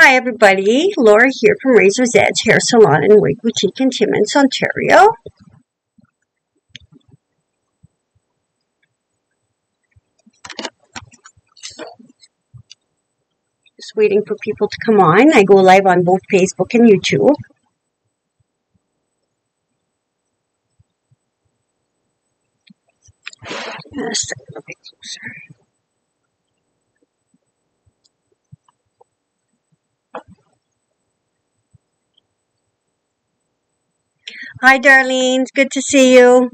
Hi everybody, Laura here from Razor's Edge Hair Salon and Wig Boutique in Timmins, Ontario. Just waiting for people to come on. I go live on both Facebook and YouTube. Just a little bit closer. Hi Darlene, good to see you.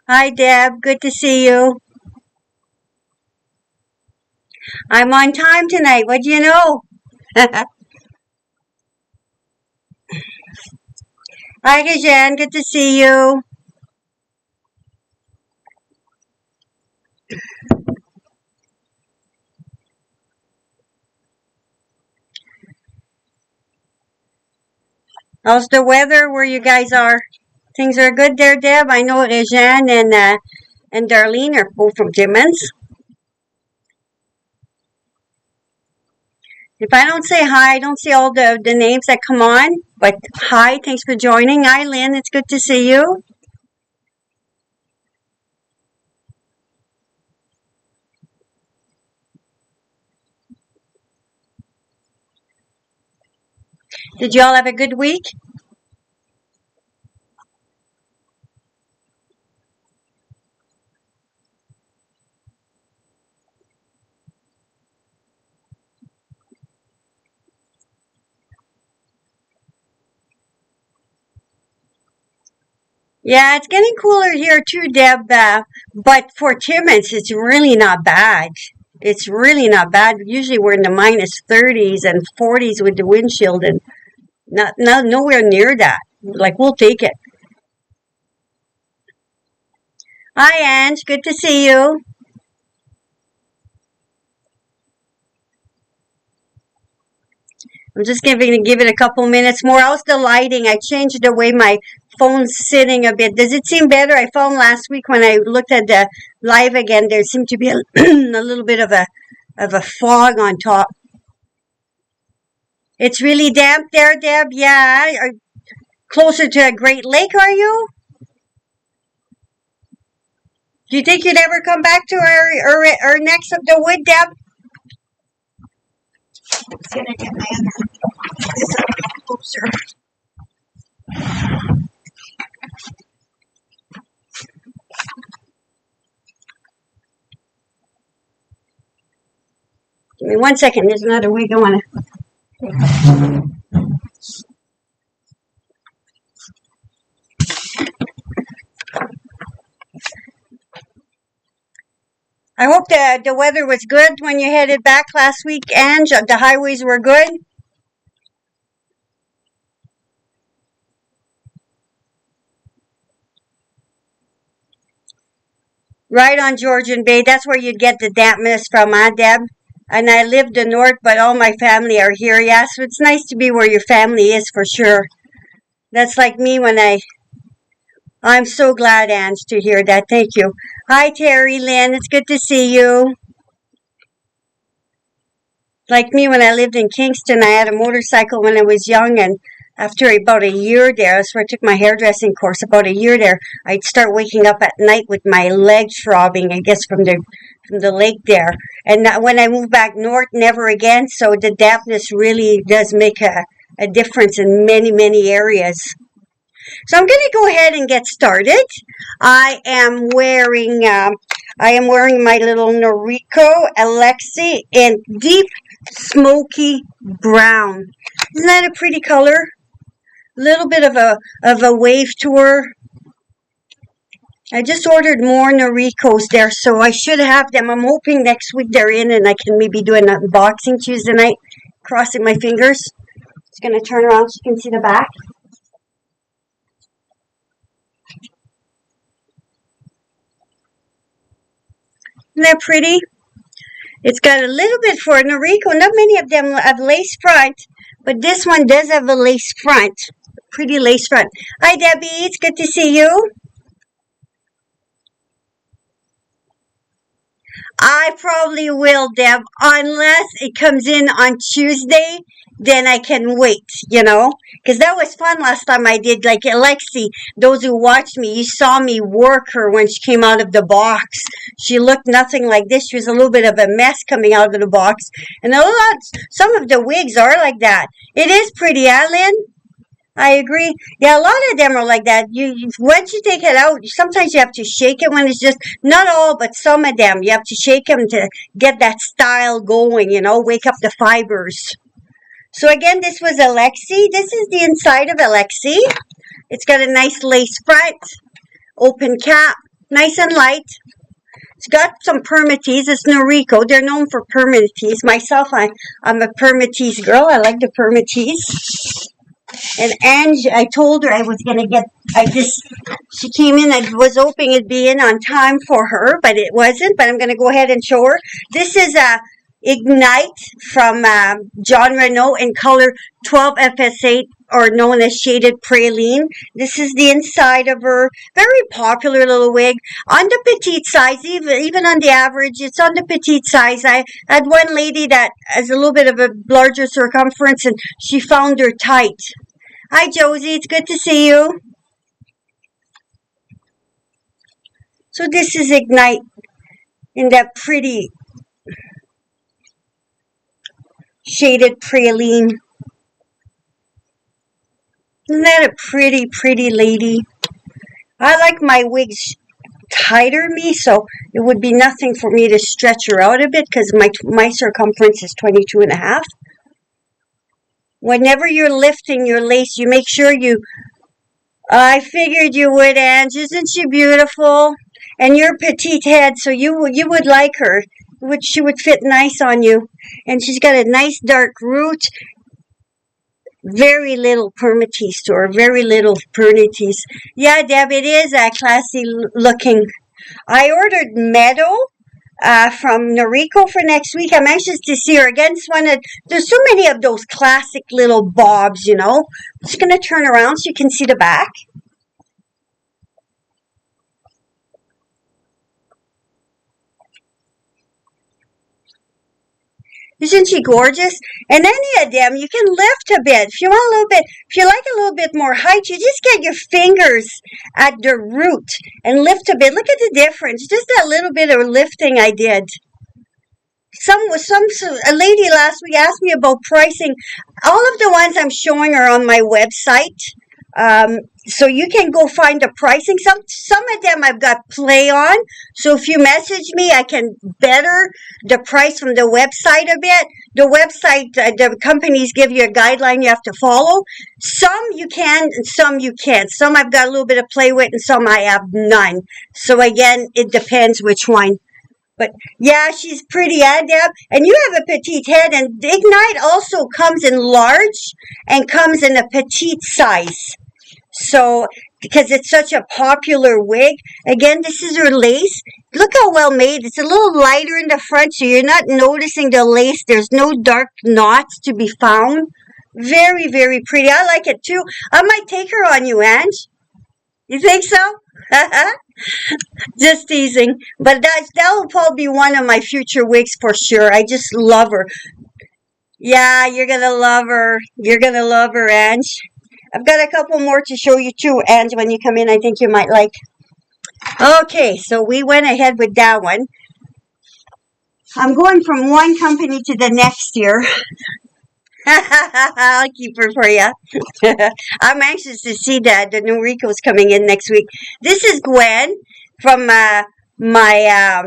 Hi Deb, good to see you. I'm on time tonight, what do you know? Hi Gajan, good to see you. How's the weather where you guys are? Things are good there, Deb. I know Rejan and Darlene are both from Timmins. If I don't say hi, I don't see all the names that come on. But hi, thanks for joining. Hi, Lynn. It's good to see you. Did you all have a good week? Yeah, it's getting cooler here too, Deb. But for Timmins, it's really not bad. It's really not bad. Usually we're in the minus 30s and 40s with the windshield and nowhere near that. Like, we'll take it. Hi, Ange. Good to see you. I'm just going to give it a couple minutes more. How's the lighting? I changed the way my phone's sitting a bit. Does it seem better? I found last week when I looked at the live again, there seemed to be a little bit of a fog on top. It's really damp there, Deb. Yeah, closer to a Great Lake, are you? Do you think you'd ever come back to our necks of the wood, Deb? I'm just gonna get my other this a little closer. Give me 1 second. There's another wig I want to. I hope the weather was good when you headed back last week, Ange. The highways were good. Right on Georgian Bay. That's where you'd get the dampness from, huh, Deb? And I live the north, but all my family are here. Yeah, so it's nice to be where your family is for sure. That's like me when I'm so glad, Ange, to hear that. Thank you. Hi, Terry Lynn. It's good to see you. Like me when I lived in Kingston, I had a motorcycle when I was young, and after about a year there, that's where I took my hairdressing course. About a year there, I'd start waking up at night with my legs throbbing, I guess, from the lake there. And when I moved back north, never again. So the dampness really does make a difference in many, many areas. So I'm going to go ahead and get started. I am wearing my little Noriko Alexi in deep smoky brown. Isn't that a pretty color? A little bit of a wave tour. I just ordered more Norikos there, so I should have them. I'm hoping next week they're in and I can maybe do an unboxing Tuesday night. Crossing my fingers. Just going to turn around so you can see the back. Isn't that pretty? It's got a little bit for Noriko. Not many of them have lace front, but this one does have a lace front. Pretty lace front. Hi, Debbie. It's good to see you. I probably will, Deb, unless it comes in on Tuesday. Then I can wait, because that was fun last time I did. Like Alexi, those who watched me, you saw me work her when she came out of the box. She looked nothing like this. She was a little bit of a mess coming out of the box. And some of the wigs are like that. It is pretty, Lynn? I agree. Yeah, a lot of them are like that. Once you take it out, sometimes you have to shake it when it's just, not all, but some of them. You have to shake them to get that style going, wake up the fibers. So again, this was Alexi. This is the inside of Alexi. It's got a nice lace front, open cap, nice and light. It's got some permatease. It's Noriko. They're known for permatease. Myself, I'm a permatease girl. I like the permatease. And Ange, I told her I was going to get, she came in, I was hoping it'd be in on time for her, but it wasn't, but I'm going to go ahead and show her. This is a Ignite from John Renault in color 12FS8, or known as shaded praline. This is the inside of her. Very popular little wig. On the petite size, even on the average, it's on the petite size. I had one lady that has a little bit of a larger circumference, and she found her tight. Hi, Josie. It's good to see you. So this is Ignite in that pretty shaded praline. Isn't that a pretty, pretty lady? I like my wigs tighter me, so it would be nothing for me to stretch her out a bit because my circumference is 22.5. Whenever you're lifting your lace, you make sure I figured you would, Ange. Isn't she beautiful? And you're petite head, so you would like her. She would fit nice on you. And she's got a nice dark root. Very little permatease to her. Very little permatease. Yeah, Deb, it is classy looking. I ordered Meadow from Noriko for next week. I'm anxious to see her again. There's so many of those classic little bobs, I'm just going to turn around so you can see the back. Isn't she gorgeous? And any of them, you can lift a bit. If you want a little bit, if you like a little bit more height, you just get your fingers at the root and lift a bit. Look at the difference. Just that little bit of lifting I did. A lady last week asked me about pricing. All of the ones I'm showing are on my website. So you can go find the pricing. Some of them I've got play on. So if you message me, I can better the price from the website a bit. The website, the companies give you a guideline you have to follow. Some you can, and some you can't. Some I've got a little bit of play with, and some I have none. So again, it depends which one. But yeah, she's pretty, Deb. And you have a petite head, and Ignite also comes in large and comes in a petite size. So, because it's such a popular wig. Again, this is her lace. Look how well made. It's a little lighter in the front, so you're not noticing the lace. There's no dark knots to be found. Very, very pretty. I like it too. I might take her on you, Ange. You think so? Just teasing. But that will probably be one of my future wigs for sure. I just love her. Yeah, you're going to love her. You're going to love her, Ange. I've got a couple more to show you too, Ange, when you come in. I think you might like. Okay, so we went ahead with that one. I'm going from one company to the next here. I'll keep her for you. I'm anxious to see that. The Noriko's coming in next week. This is Gwen from my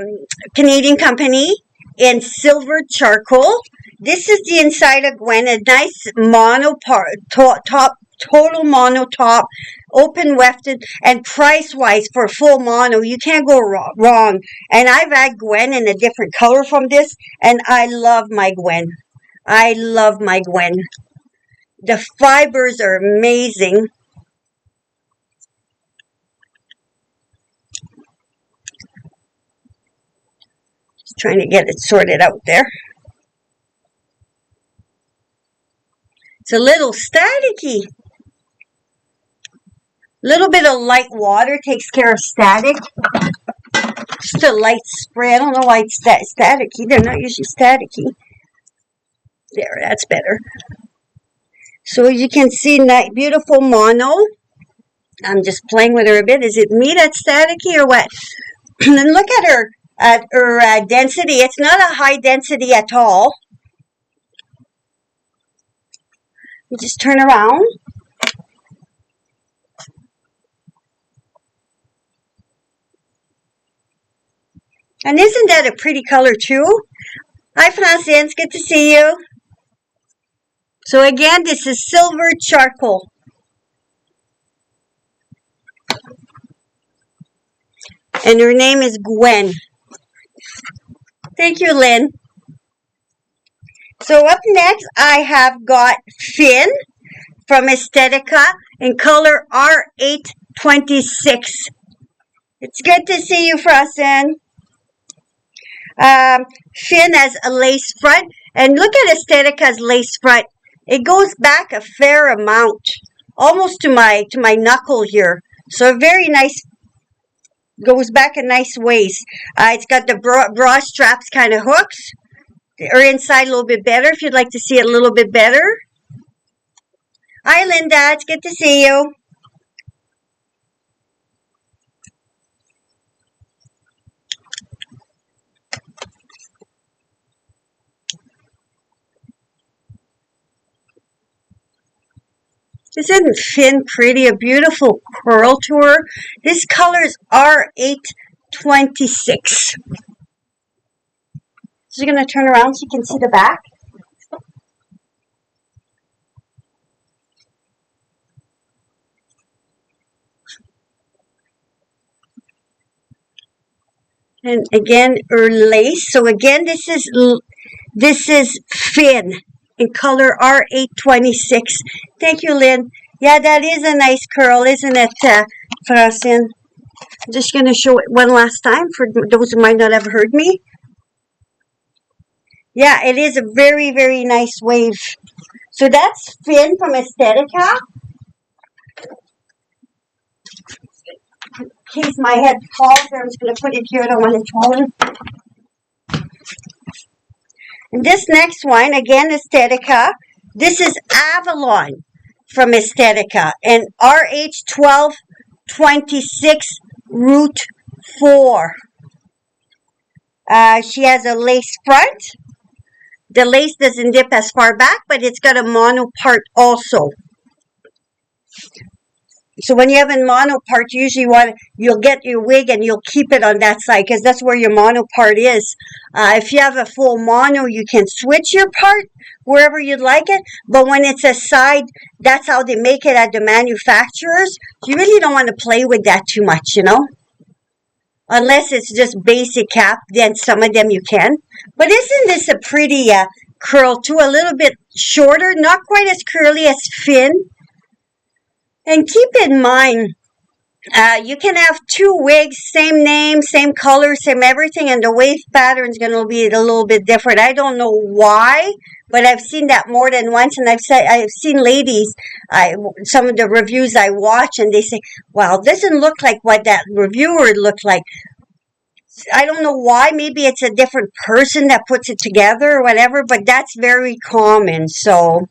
Canadian company in silver charcoal. This is the inside of Gwen. A nice mono top. Total mono top, open wefted, and price-wise for full mono, you can't go wrong. And I've had Gwen in a different color from this, and I love my Gwen. I love my Gwen. The fibers are amazing. Just trying to get it sorted out there. It's a little staticky. Little bit of light water takes care of static. just a light spray. I don't know why it's staticky. They're not usually staticky. There, that's better. So you can see that beautiful mono. I'm just playing with her a bit. Is it me that's staticky or what? And look at her density. It's not a high density at all. You just turn around. And isn't that a pretty color too? Hi, Francine. It's good to see you. So again, this is silver charcoal. And her name is Gwen. Thank you, Lynn. So up next, I have got Finn from Estetica in color R826. It's good to see you, Francine. Finn has a lace front. And look at Estetica's lace front. It goes back a fair amount, almost to my knuckle here. So very nice, goes back a nice ways. It's got the bra straps kind of hooks, or inside a little bit better if you'd like to see it a little bit better. Hi, Linda. It's good to see you. Isn't Finn pretty? A beautiful curl to her. This color is R826. So you're going to turn around so you can see the back. And again, her lace. So again, this is Finn in color R826. Thank you, Lynn. Yeah, that is a nice curl, isn't it, Francine? I'm just going to show it one last time for those who might not have heard me. Yeah, it is a very, very nice wave. So that's Finn from Estetica. In case my head falls, I'm just going to put it here. I don't want it falling. And this next one, again, Estetica. This is Avalon from Estetica. And RH1226 Route 4. She has a lace front. The lace doesn't dip as far back, but it's got a mono part also. So when you have a mono part, usually you'll get your wig and you'll keep it on that side because that's where your mono part is. If you have a full mono, you can switch your part wherever you'd like it. But when it's a side, that's how they make it at the manufacturers. You really don't want to play with that too much, you know. Unless it's just basic cap, then some of them you can. But isn't this a pretty curl too? A little bit shorter, not quite as curly as Finn. And keep in mind, you can have two wigs, same name, same color, same everything, and the wave pattern is going to be a little bit different. I don't know why, but I've seen that more than once, and I've seen ladies, some of the reviews I watch, and they say, "Wow, this doesn't look like what that reviewer looked like." I don't know why. Maybe it's a different person that puts it together or whatever, but that's very common. So.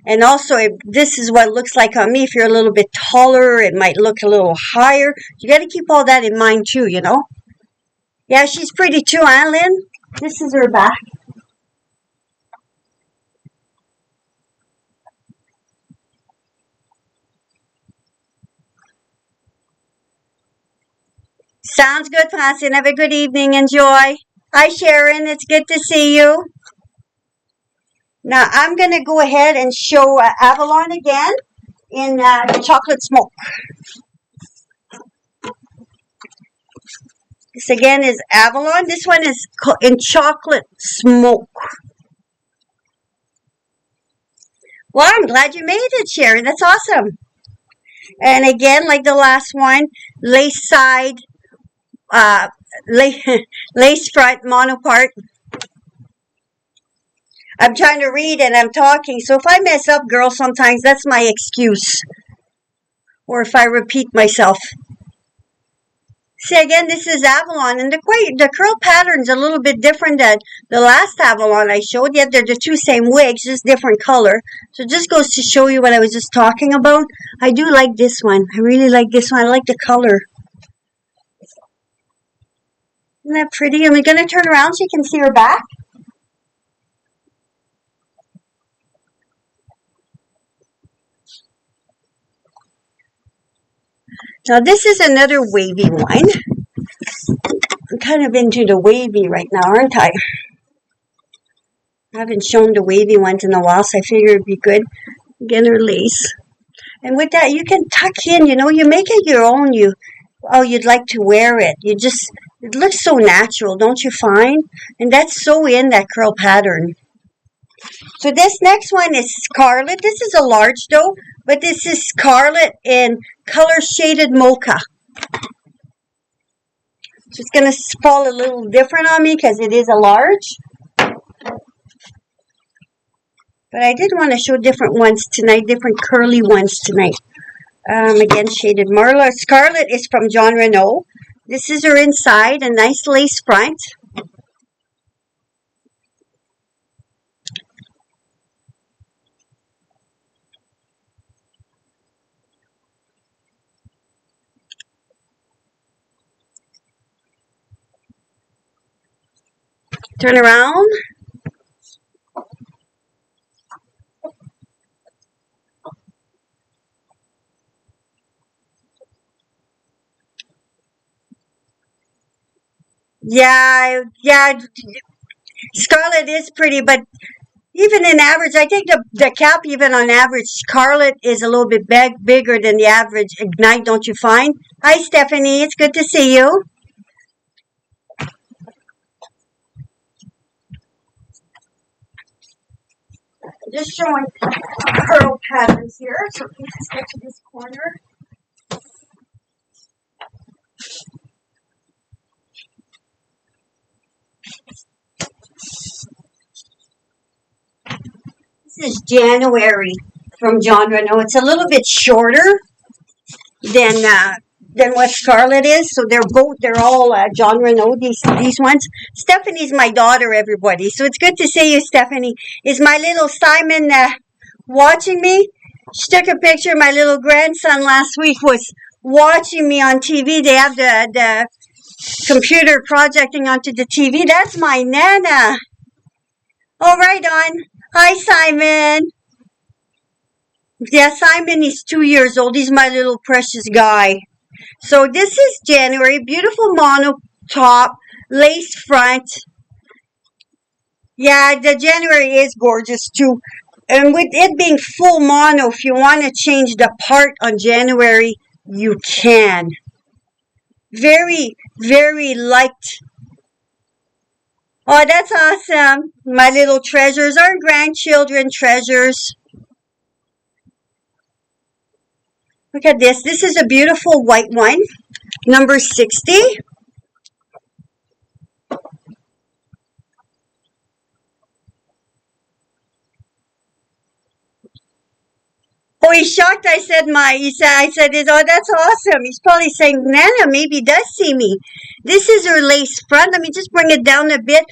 And also, if this is what it looks like on me. If you're a little bit taller, it might look a little higher. You got to keep all that in mind too, you know. Yeah, she's pretty too, huh, Lynn? This is her back. Sounds good, Francine. Have a good evening. Enjoy. Hi, Sharon. It's good to see you. Now, I'm going to go ahead and show Avalon again in chocolate smoke. This again is Avalon. This one is in chocolate smoke. Well, I'm glad you made it, Sharon. That's awesome. And again, like the last one, lace side, lace front, mono part. I'm trying to read and I'm talking, so if I mess up, girls, sometimes that's my excuse. Or if I repeat myself. See, again, this is Avalon, and the curl pattern's a little bit different than the last Avalon I showed. Yet they're the two same wigs, just different color. So it just goes to show you what I was just talking about. I do like this one. I really like this one. I like the color. Isn't that pretty? And we're going to turn around so you can see her back. Now this is another wavy one. I'm kind of into the wavy right now, aren't I? I haven't shown the wavy ones in a while, so I figured it'd be good. Get her lace. And with that, you can tuck in, you make it your own. You'd like to wear it. It looks so natural, don't you find? And that's so in that curl pattern. So this next one is Scarlet. This is a large though, but this is Scarlet in color shaded mocha. So it's going to fall a little different on me because it is a large. But I did want to show different ones tonight, different curly ones tonight. Again, shaded Marla. Scarlet is from Jon Renau. This is her inside, a nice lace front. Turn around. Yeah, Scarlet is pretty, but even in average, I think the cap, even on average, Scarlet is a little bit bigger than the average Ignite, don't you find? Hi, Stephanie. It's good to see you. Just showing curl patterns here. So let's get to this corner. This is January from Jon Renau. It's a little bit shorter than what Scarlet is. So they're all Jon Renau, these ones. Stephanie's my daughter, everybody. So it's good to see you, Stephanie. Is my little Simon watching me? She took a picture. My little grandson last week was watching me on TV. They have the computer projecting onto the TV. That's my Nana. Oh, right on. Hi, Simon. Yeah, Simon is 2 years old. He's my little precious guy. So this is January. Beautiful mono top, lace front. Yeah, the January is gorgeous too. And with it being full mono, if you want to change the part on January, you can. Very, very liked. Oh, that's awesome. My little treasures, our grandchildren treasures. Look at this. This is a beautiful white one, number 60. Oh, he's shocked. I said, oh, that's awesome. He's probably saying, Nana maybe does see me. This is her lace front. Let me just bring it down a bit.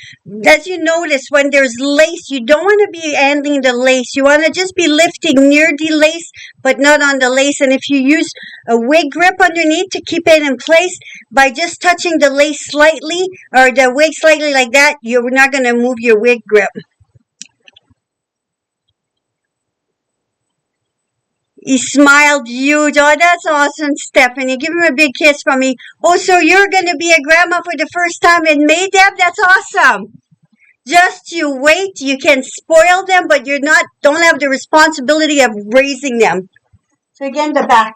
As you notice, when there's lace, you don't want to be handling the lace. You want to just be lifting near the lace, but not on the lace. And if you use a wig grip underneath to keep it in place, by just touching the lace slightly, or the wig slightly like that, you're not going to move your wig grip. He smiled huge. Oh, that's awesome, Stephanie. Give him a big kiss from me. Oh, so you're going to be a grandma for the first time in May, Deb? That's awesome. Just you wait. You can spoil them, but don't have the responsibility of raising them. So again, the back.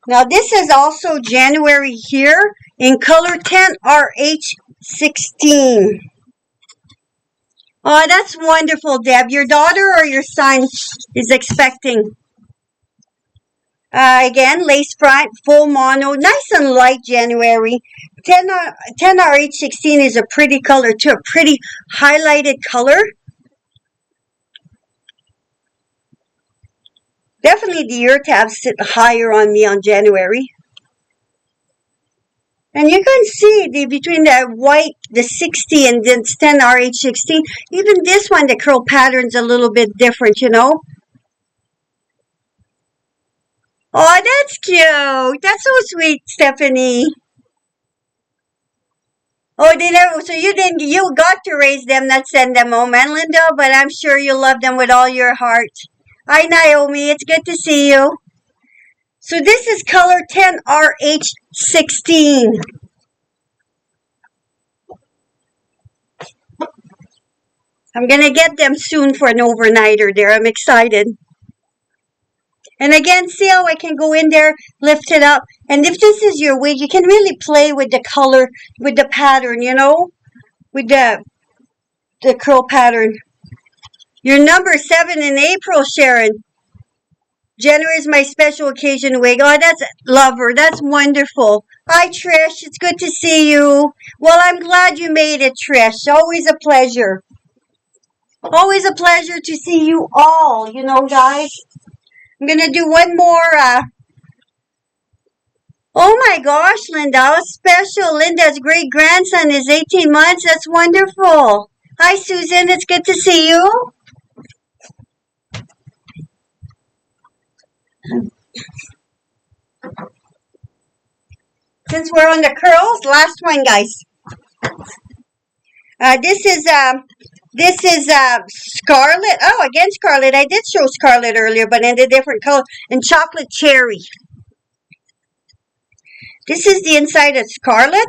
Now, this is also January here in color 10 RH16. Oh, that's wonderful, Deb. Your daughter or your son is expecting. Again, lace front, full mono, nice and light January. 10 RH16 is a pretty color too, a pretty highlighted color. Definitely the ear tabs sit higher on me on January. And you can see between the white, the 60 and the 10 RH16, even this one, the curl pattern's a little bit different, you know. Oh, that's cute. That's so sweet, Stephanie. Oh, they never, so you got to raise them, not send them home, and Linda, but I'm sure you love them with all your heart. Hi, Naomi. It's good to see you. So this is color 10RH16. I'm going to get them soon for an overnighter there. I'm excited. And again, see how I can go in there, lift it up. And if this is your wig, you can really play with the color, with the pattern, you know, with the curl pattern. You're number 7 in April, Sharon. January is my special occasion wig. Oh, that's lover. That's wonderful. Hi, Trish. It's good to see you. Well, I'm glad you made it, Trish. Always a pleasure. Always a pleasure to see you all, you know, guys. I'm going to do one more. Oh, my gosh, Linda. How special. Linda's great-grandson is 18 months. That's wonderful. Hi, Susan. It's good to see you. Since we're on the curls, last one, guys. This is Scarlet. Oh, again, Scarlet. I did show Scarlet earlier, but in a different color. And Chocolate Cherry. This is the inside of Scarlet.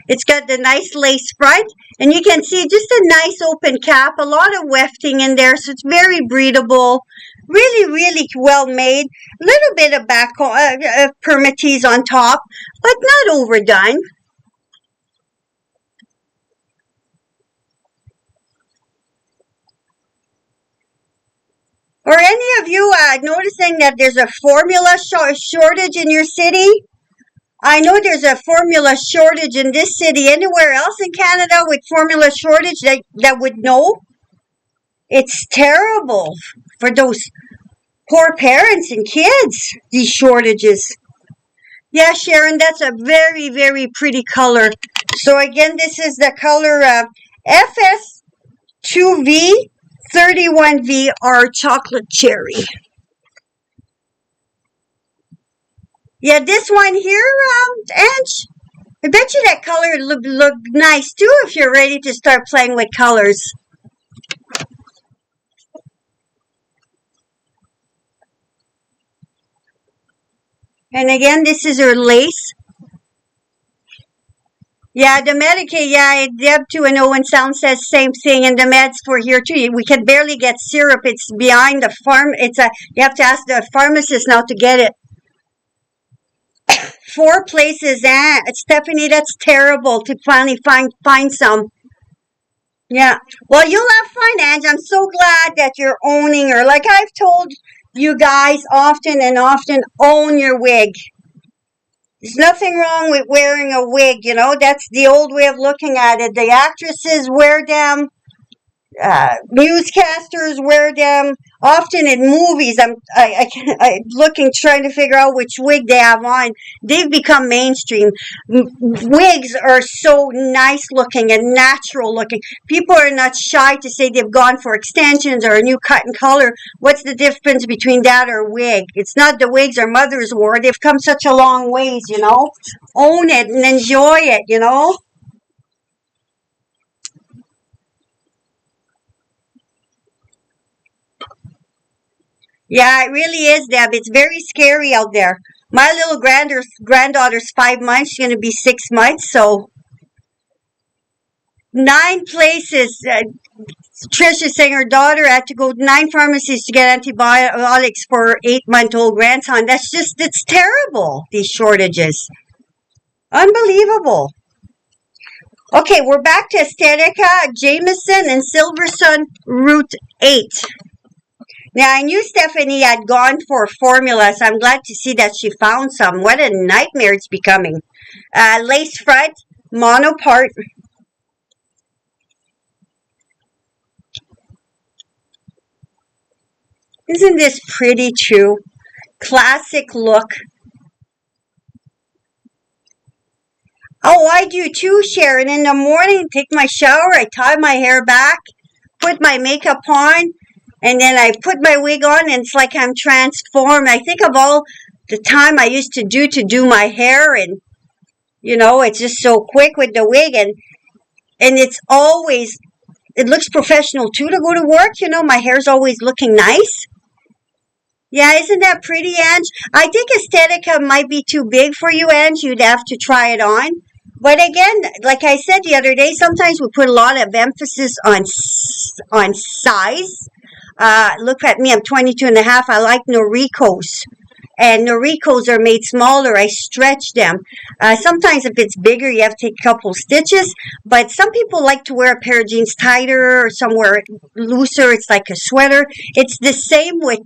It's got the nice lace front. And you can see just a nice open cap. A lot of wefting in there, so it's very breathable. Really, really well made. A little bit of back permatease on top, but not overdone. Are any of you noticing that there's a formula shortage in your city? I know there's a formula shortage in this city. Anywhere else in Canada with formula shortage that would know? It's terrible for those poor parents and kids, these shortages. Yeah, Sharon, that's a very, very pretty color. So again, this is the color FS2V 31VR Chocolate Cherry. Yeah, this one here, Ange, I bet you that color would look nice too if you're ready to start playing with colors. And again, this is her lace. Yeah, the Medicaid, yeah, Deb 2 and Owen Sound says same thing, and the meds for here too. We can barely get syrup. It's behind the farm. You have to ask the pharmacist now to get it. 4 places, Stephanie, that's terrible to finally find some. Yeah, well, you'll have fun, Ange. I'm so glad that you're owning her. Like I've told you guys often and often, own your wig. There's nothing wrong with wearing a wig, you know. That's the old way of looking at it. The actresses wear them. Newscasters wear them. Often in movies, I'm looking, trying to figure out which wig they have on. They've become mainstream. Wigs are so nice looking and natural looking. People are not shy to say they've gone for extensions or a new cut and color. What's the difference between that or a wig? It's not the wigs our mothers wore. They've come such a long ways, you know. Own it and enjoy it, you know. Yeah, it really is, Deb. It's very scary out there. My little granddaughter's 5 months. She's going to be 6 months. So 9 places. Trish is saying her daughter had to go to 9 pharmacies to get antibiotics for her 8-month-old grandson. It's terrible, these shortages. Unbelievable. Okay, we're back to Aesthetica, Jameson, and Silversun Route 8. Now, I knew Stephanie had gone for formulas. I'm glad to see that she found some. What a nightmare it's becoming. Lace front, mono part. Isn't this pretty too? Classic look. Oh, I do too, Sharon. In the morning, take my shower, I tie my hair back, put my makeup on, and then I put my wig on, and it's like I'm transformed. I think of all the time I used to do my hair, and it's just so quick with the wig, and it's always, it looks professional too to go to work. My hair's always looking nice. Yeah, isn't that pretty, Ange? I think Aesthetica might be too big for you, Ange. You'd have to try it on. But again, like I said the other day, sometimes we put a lot of emphasis on size. Look at me, I'm 22 and a half. I like Noricos. And Noricos are made smaller. I stretch them. Sometimes if it's bigger, you have to take a couple stitches. But some people like to wear a pair of jeans tighter or somewhere looser. It's like a sweater. It's the same with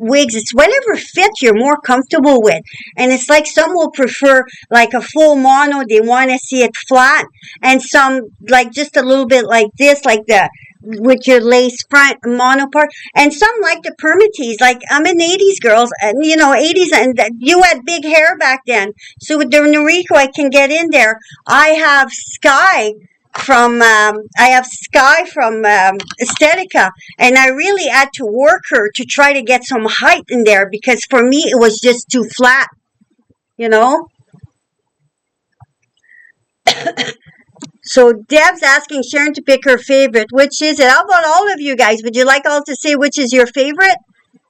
wigs. It's whatever fit you're more comfortable with. And it's like some will prefer like a full mono. They want to see it flat. And some like just a little bit like this, like with your lace front mono part, and some like the permatease. Like I'm an 80s girls, and 80s, and you had big hair back then, so with the Noriko I can get in there. I have Sky from Aesthetica, and I really had to work her to try to get some height in there, because for me it was just too flat, you know. So Deb's asking Sharon to pick her favorite. Which is it? How about all of you guys? Would you like all to say which is your favorite?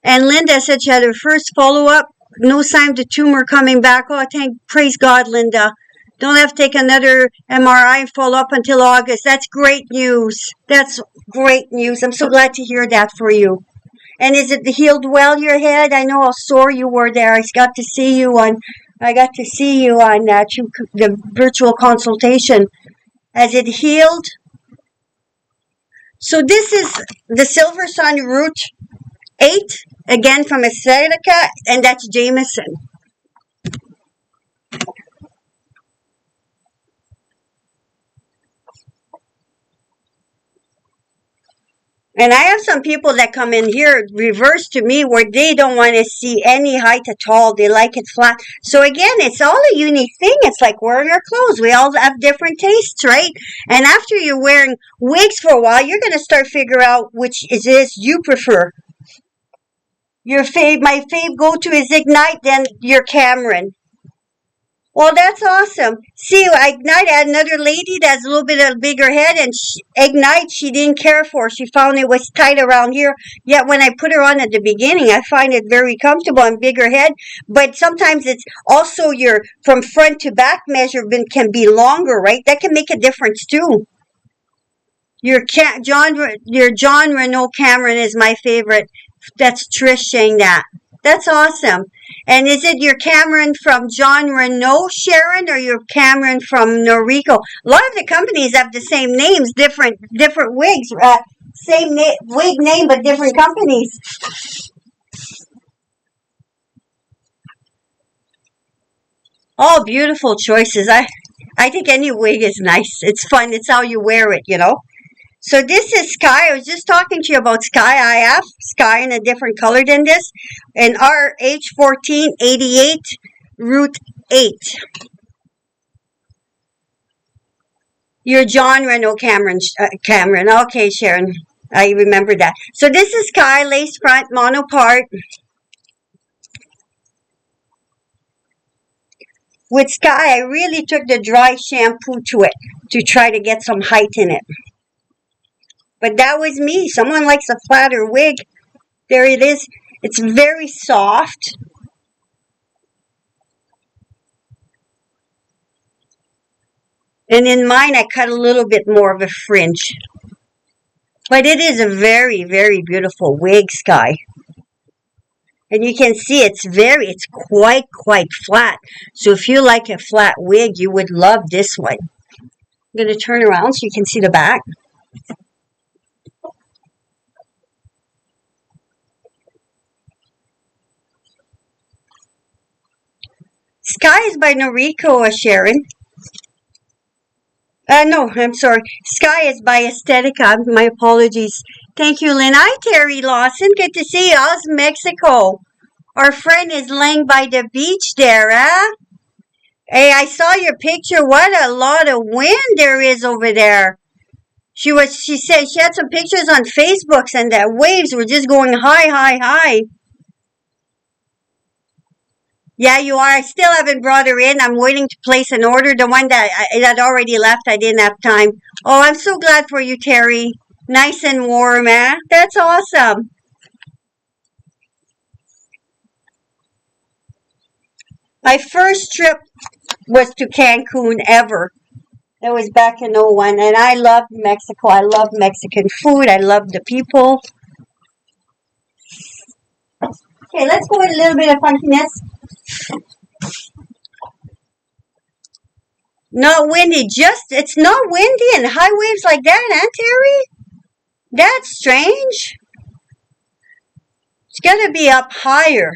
And Linda said she had her first follow-up. No sign of the tumor coming back. Oh, praise God, Linda. Don't have to take another MRI and follow up until August. That's great news. That's great news. I'm so glad to hear that for you. And is it healed well, your head? I know how sore you were there. I got to see you on the virtual consultation. Has it healed? So this is the Silver Sun Root 8, again from Aesthetica, and that's Jameson. And I have some people that come in here reverse to me where they don't want to see any height at all. They like it flat. So again, it's all a unique thing. It's like wearing our clothes. We all have different tastes, right? And after you're wearing wigs for a while, you're going to start figure out which is this you prefer. My fave go-to is Ignite, then your Cameron. Well, that's awesome. See, Ignite, I had another lady that's a little bit of a bigger head, and Ignite, she didn't care for. She found it was tight around here. Yet when I put her on at the beginning, I find it very comfortable and bigger head. But sometimes it's also your from front to back measurement can be longer, right? That can make a difference too. Your John Renault Cameron is my favorite. That's Trish saying that. That's awesome. And is it your Cameron from John Renault, Sharon, or your Cameron from Noriko? A lot of the companies have the same names, different wigs, same wig name, but different companies. All beautiful choices. I think any wig is nice. It's fun. It's how you wear it, So this is Sky. I was just talking to you about Sky. I have Sky in a different color than this. And RH1488 Root 8. Your John Renault Cameron. Okay, Sharon. I remember that. So this is Sky, lace front, mono part. With Sky, I really took the dry shampoo to it to try to get some height in it. But that was me. Someone likes a flatter wig. There it is. It's very soft. And in mine, I cut a little bit more of a fringe. But it is a very, very beautiful wig, Sky. And you can see it's quite flat. So if you like a flat wig, you would love this one. I'm going to turn around so you can see the back. Sky is by Noriko, Sharon. No, I'm sorry. Sky is by Aesthetica. My apologies. Thank you, Lynn. Hi, Terry Lawson. Good to see you. How's Mexico? Our friend is laying by the beach there, huh? Hey, I saw your picture. What a lot of wind there is over there. She said she had some pictures on Facebook and the waves were just going high, high, high. Yeah, you are. I still haven't brought her in. I'm waiting to place an order. The one that already left, I didn't have time. Oh, I'm so glad for you, Terry. Nice and warm, eh? That's awesome. My first trip was to Cancun ever. It was back in '01, and I loved Mexico. I love Mexican food. I love the people. Okay, let's go with a little bit of funkiness. Not windy, it's not windy and high waves like that, huh, Terry? That's strange. It's gotta be up higher.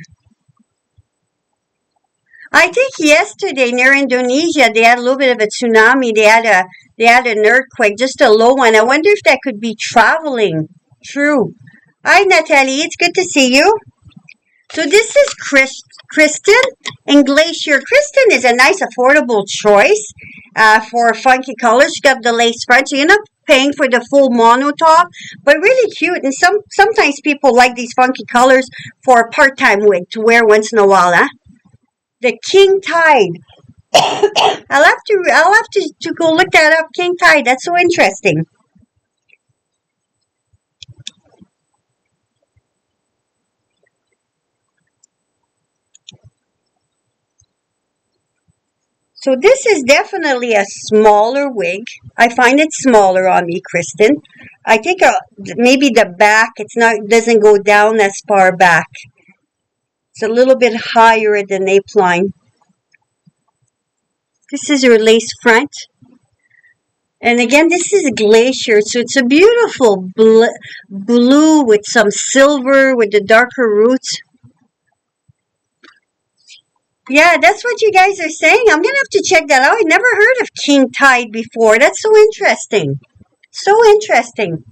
I think yesterday near Indonesia they had a little bit of a tsunami. They had an earthquake, just a low one. I wonder if that could be traveling through. Hi, Natalie. It's good to see you. So this is Kristen in Glacier. Kristen is a nice, affordable choice for funky colors. She got the lace front. So you're not paying for the full mono top, but really cute. And sometimes people like these funky colors for a part-time wig to wear once in a while. Huh? The King Tide. I'll have to go look that up. King Tide. That's so interesting. So this is definitely a smaller wig. I find it smaller on me, Kristen. I think maybe the back, doesn't go down as far back. It's a little bit higher at the nape line. This is your lace front. And again, this is a Glacier, so it's a beautiful blue with some silver with the darker roots. Yeah, that's what you guys are saying. I'm going to have to check that out. I never heard of King Tide before. That's so interesting. So interesting.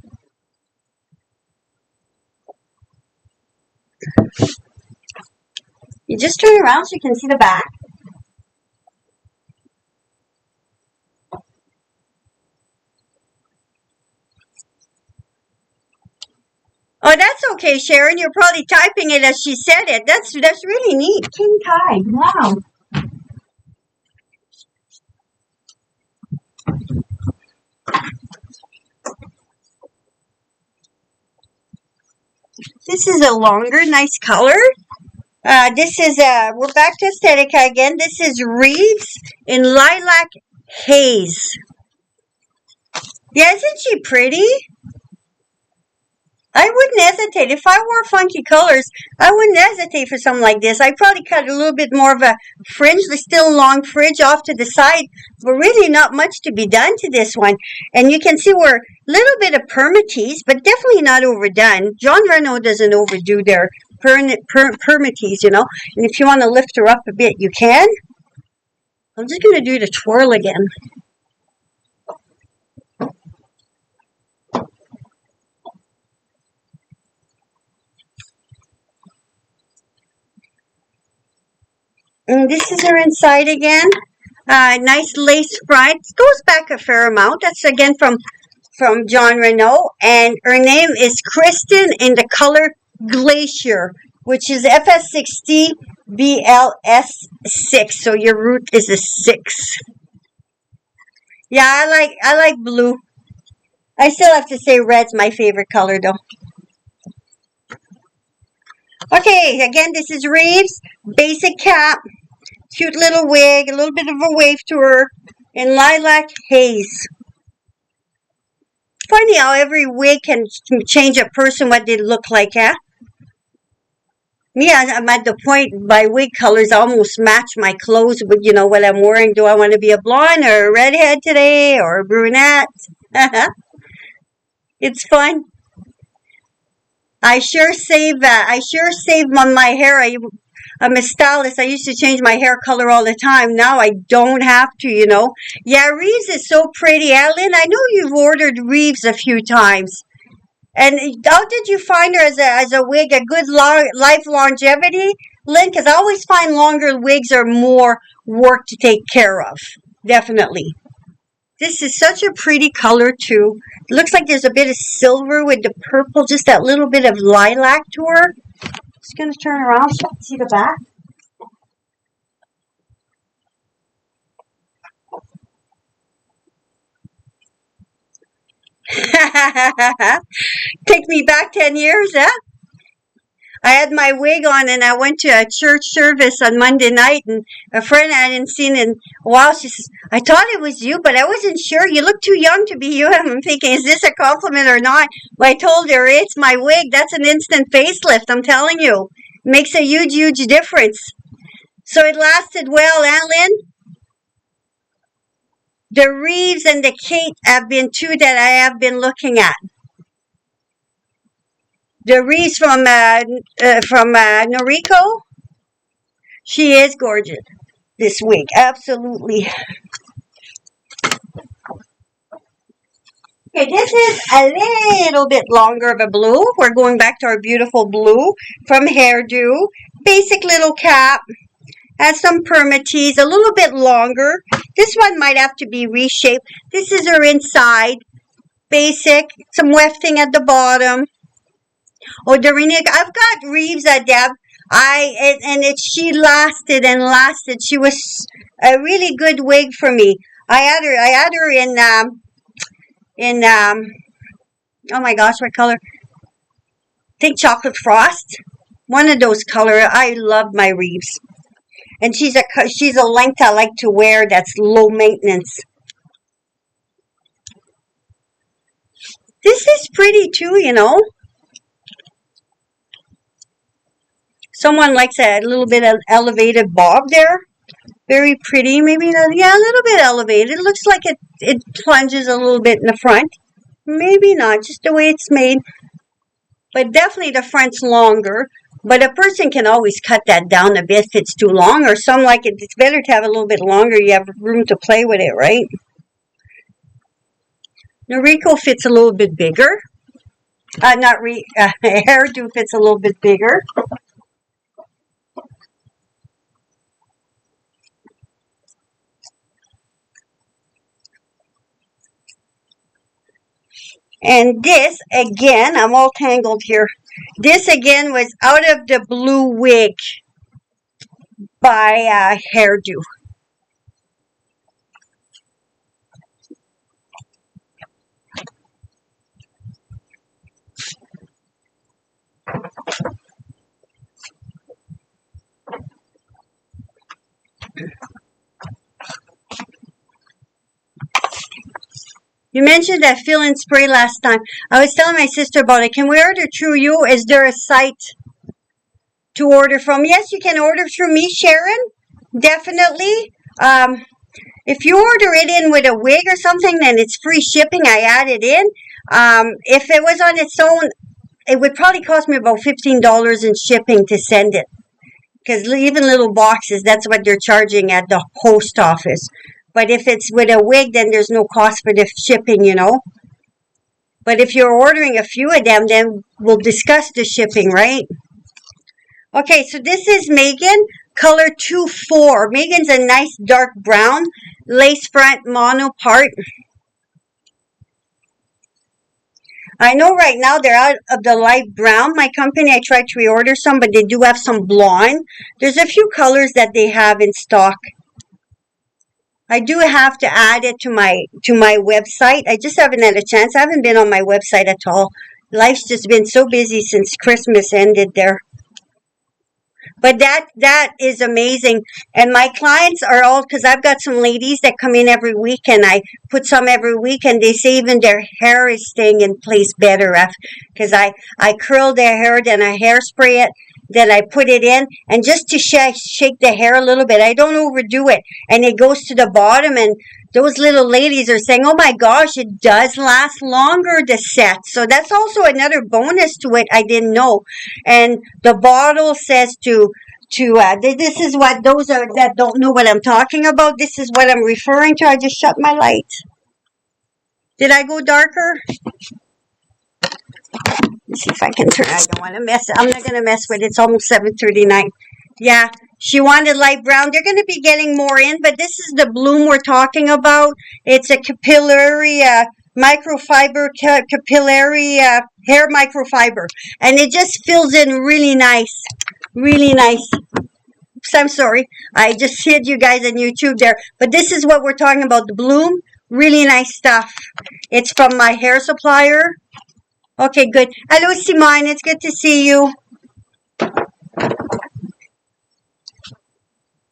You just turn around so you can see the back. Oh, that's okay, Sharon. You're probably typing it as she said it. That's really neat. King Tide. Wow. This is a longer, nice color. We're back to Aesthetica again. This is Reeves in Lilac Haze. Yeah, isn't she pretty? I wouldn't hesitate. If I wore funky colors, I wouldn't hesitate for something like this. I'd probably cut a little bit more of a fringe. There's still a long fringe off to the side, but really not much to be done to this one. And you can see we're a little bit of permatease, but definitely not overdone. John Reno doesn't overdo their permatease, And if you want to lift her up a bit, you can. I'm just going to do the twirl again. And this is her inside again. Nice lace front. It goes back a fair amount. That's again from John Reno. And her name is Kristen in the color Glacier, which is FS60 BLS6. So your root is a 6. Yeah, I like blue. I still have to say red's my favorite color though. Okay, again, this is Reeves. Basic cap. Cute little wig. A little bit of a wave to her. In Lilac Haze. Funny how every wig can change a person what they look like, huh? Me, I'm at the point my wig colors almost match my clothes with, what I'm wearing. Do I want to be a blonde or a redhead today or a brunette? It's fun. I sure save on my hair. I'm a stylist. I used to change my hair color all the time. Now I don't have to, you know. Yeah, Reeves is so pretty. Alan, I know you've ordered Reeves a few times. And how did you find her as a wig? A good life longevity, Lynn? Because I always find longer wigs are more work to take care of. Definitely. This is such a pretty color too. It looks like there's a bit of silver with the purple, just that little bit of lilac to her. Just going to turn around so you can see the back. Take me back 10 years, huh? I had my wig on and I went to a church service on Monday night, and a friend I hadn't seen in a while, she says, I thought it was you, but I wasn't sure. You look too young to be you. And I'm thinking, is this a compliment or not? Well, I told her, it's my wig. That's an instant facelift, I'm telling you. It makes a huge, huge difference. So it lasted well, Lynn? The Reeves and the Kate have been two that I have been looking at. The Reeves from Noriko, she is gorgeous this week, absolutely. Okay, this is a little bit longer of a blue. We're going back to our beautiful blue from Hairdo. Basic little cap. Has some permatease, a little bit longer. This one might have to be reshaped. This is her inside. Basic, some wefting at the bottom. Oh, Dorina, I've got Reeves at Deb. She lasted and lasted. She was a really good wig for me. I had her in oh my gosh, what color? I think chocolate frost. One of those color. I love my Reeves. And she's a length I like to wear that's low maintenance. This is pretty too, you know. Someone likes a little bit of elevated bob there. Very pretty. Maybe, yeah, a little bit elevated. It looks like it plunges a little bit in the front. Maybe not, just the way it's made. But definitely the front's longer. But a person can always cut that down a bit if it's too long. Or some like it. It's better to have a little bit longer. You have room to play with it, right? Noriko fits a little bit bigger. Hairdo fits a little bit bigger. And this, again, I'm all tangled here. This, again, was Out of the Blue wig by Hairdo. You mentioned that fill-in spray last time. I was telling my sister about it. Can we order through you? Is there a site to order from? Yes, you can order through me, Sharon. Definitely. If you order it in with a wig or something, then it's free shipping. I add it in. If it was on its own, it would probably cost me about $15 in shipping to send it. Because even little boxes, that's what they're charging at the post office. But if it's with a wig, then there's no cost for the shipping, you know. But if you're ordering a few of them, then we'll discuss the shipping, right? Okay, so this is Megan, color 2-4. Megan's a nice dark brown, lace front mono part. I know right now they're out of the light brown. My company, I tried to reorder some, but they do have some blonde. There's a few colors that they have in stock. I do have to add it to my website. I just haven't had a chance. I haven't been on my website at all. Life's just been so busy since Christmas ended there. But that is amazing. And my clients are all, because I've got some ladies that come in every week, and I put some every week, and they say even their hair is staying in place better because I curl their hair, then I hairspray it, then I put it in, and just to shake the hair a little bit. I don't overdo it. And it goes to the bottom, and those little ladies are saying, oh my gosh, it does last longer, the set. So that's also another bonus to it I didn't know. And the bottle says to this is what those are that don't know what I'm talking about. This is what I'm referring to. I just shut my light. Did I go darker? Let's see if I can turn. I don't want to mess. I'm not going to mess with it. It's almost 7:39. Yeah, she wanted light brown. They're going to be getting more in, but this is the bloom we're talking about. It's a capillary microfiber, capillary hair microfiber, and it just fills in really nice, really nice. Oops, I'm sorry. I just hid you guys on YouTube there, but this is what we're talking about. The bloom, really nice stuff. It's from my hair supplier. Okay, good. Hello, Simone. It's good to see you.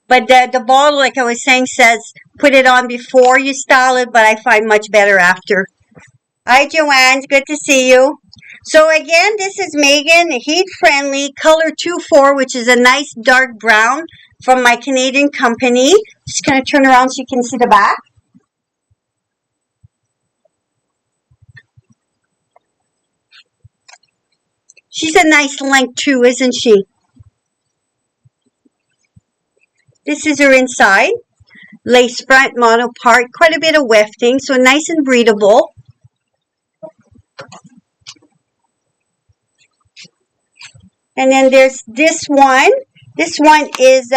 But the bottle, like I was saying, says put it on before you style it, but I find much better after. Hi, Joanne. Good to see you. So again, this is Megan, Heat Friendly, color 2-4, which is a nice dark brown from my Canadian company. Just going to turn around so you can see the back. She's a nice length too, isn't she? This is her inside. Lace front, mono part, quite a bit of wefting, so nice and breathable. And then there's this one. This one is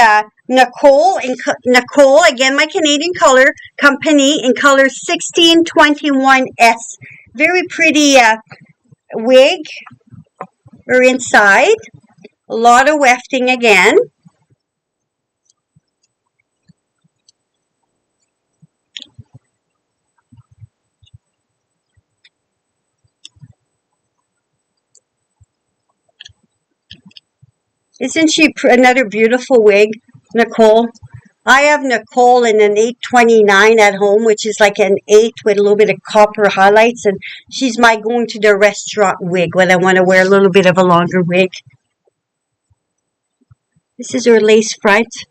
Nicole. Nicole, again, my Canadian color company in color 1621S. Very pretty wig or inside. A lot of wefting again. Isn't she another beautiful wig, Nicole? I have Nicole in an 829 at home, which is like an 8 with a little bit of copper highlights. And she's my going to the restaurant wig when I want to wear a little bit of a longer wig. This is her lace front.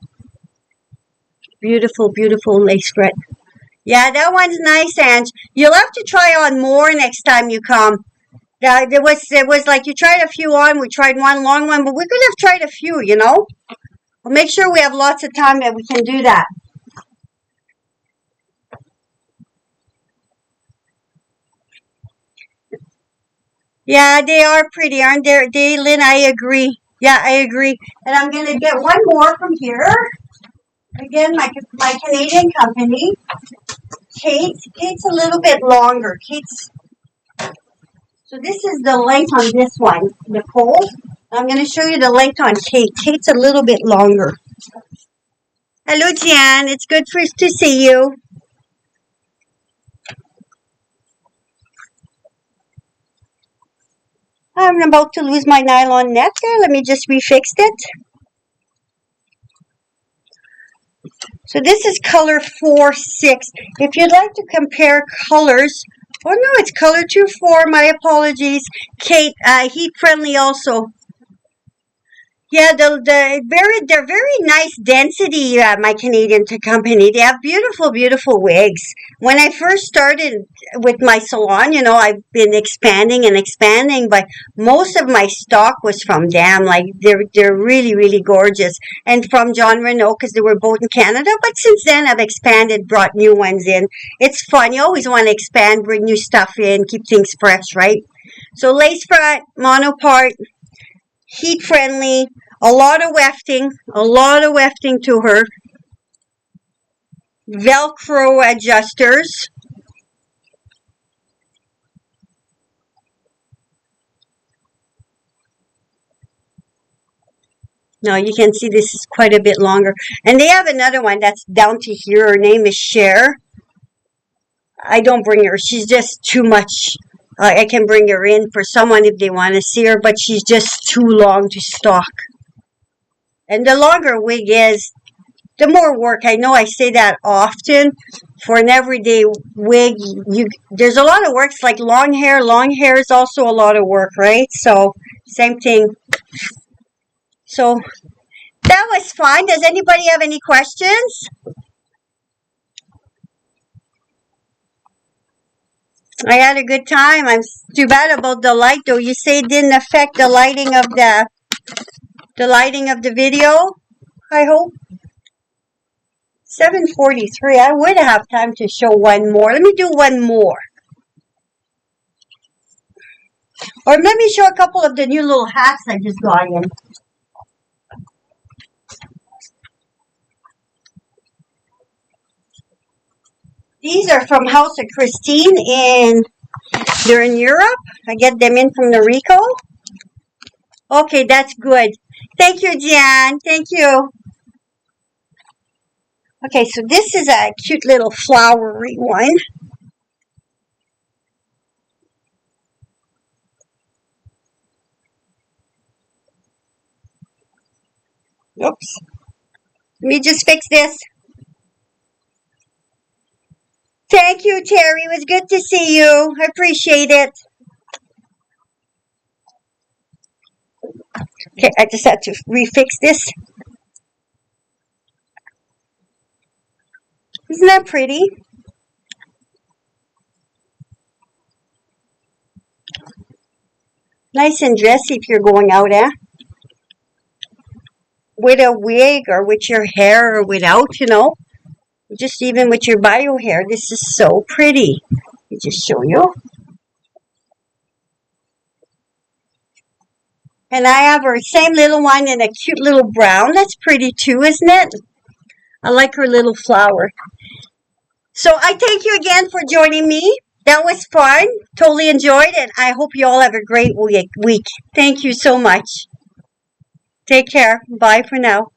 Beautiful, beautiful lace front. Yeah, that one's nice, Ange. You'll have to try on more next time you come. It was like you tried a few on, we tried one long one, but we could have tried a few, you know? We'll make sure we have lots of time that we can do that. Yeah, they are pretty, aren't they, Lynn? I agree. Yeah, I agree. And I'm going to get one more from here. Again, my Canadian company. Kate's a little bit longer. So this is the length on this one, Nicole. I'm going to show you the length on Kate. Kate's a little bit longer. Hello, Jan. It's good to see you. I'm about to lose my nylon net there. Let me just refix it. So this is color 4-6. If you'd like to compare colors, oh no, it's color 2-4. My apologies. Kate, heat friendly also. Yeah, they're very nice density, my Canadian company. They have beautiful, beautiful wigs. When I first started with my salon, you know, I've been expanding and expanding, but most of my stock was from them. Like, they're really, really gorgeous. And from John Renault, because they were both in Canada. But since then, I've expanded, brought new ones in. It's fun. You always want to expand, bring new stuff in, keep things fresh, right? So lace front, mono part, heat friendly, a lot of wefting to her. Velcro adjusters. Now you can see this is quite a bit longer. And they have another one that's down to here. Her name is Cher. I don't bring her. She's just too much. I can bring her in for someone if they want to see her, but she's just too long to stock. And the longer wig is, the more work. I know I say that often. For an everyday wig, there's a lot of work. It's like long hair. Long hair is also a lot of work, right? So, same thing. So, that was fun. Does anybody have any questions? I had a good time. I'm too bad about the light, though. You say it didn't affect the lighting of the video. I hope. 7:43. I would have time to show one more. Let me do one more. Or let me show a couple of the new little hats I just got in. These are from House of Christine they're in Europe. I get them in from the Rico. Okay, that's good. Thank you, Jan. Thank you. Okay, so this is a cute little flowery one. Oops. Let me just fix this. Thank you, Terry. It was good to see you. I appreciate it. Okay, I just had to refix this. Isn't that pretty? Nice and dressy if you're going out, with a wig or with your hair or without, just even with your bio hair. This is so pretty. Let me just show you. And I have her same little one in a cute little brown. That's pretty too, isn't it? I like her little flower. So I thank you again for joining me. That was fun. Totally enjoyed it. I hope you all have a great week. Thank you so much. Take care. Bye for now.